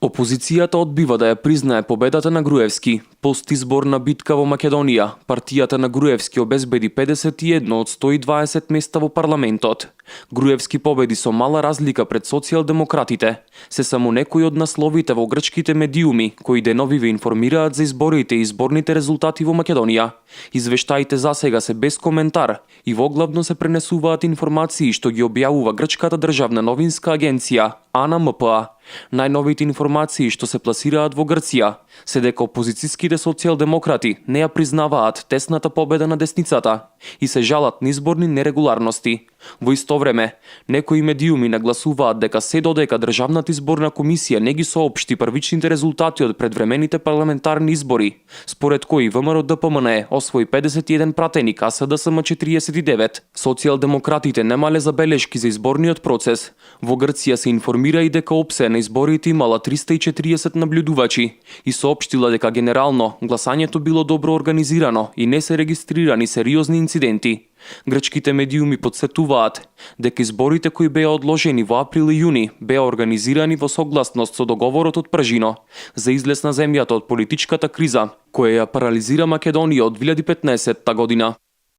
Опозицијата одбива да ја признае победата на Груевски. Постизборна битка во Македонија, партијата на Груевски обезбеди 51 од 120 места во парламентот. Груевски победи со мала разлика пред социјалдемократите. Се само некои од насловите во грчките медиуми кои денови ве информираат за изборите и изборните резултати во Македонија. Извештаите засега се без коментар и воглавно се пренесуваат информации што ги објавува грчката државна новинска агенција АНМПА. Најновите информации што се пласираат во Грција се дека опозицијските социјалдемократи не ја признаваат тесната победа на десницата и се жалат на изборни нерегуларности. Во исто време, некои медиуми нагласуваат дека се додека Државната изборна комисија не ги соопшти првичните резултати од предвремените парламентарни избори, според кои ВМРО-ДПМНЕ освои 51 пратеник, а СДСМ 49. Социјалдемократите немале забелешки за изборниот процес. Во Грција се информира и дека ОПСЕ на изборите имала 340 наблюдувачи и соопштила дека генерално гласањето било добро организирано и не се регистрирани сериозни инциденти. Грчките медиуми подсетуваат дека изборите кои беа одложени во април и јуни беа организирани во согласност со договорот од Пржино за излез на земјата од политичката криза која ја парализира Македонија од 2015 година.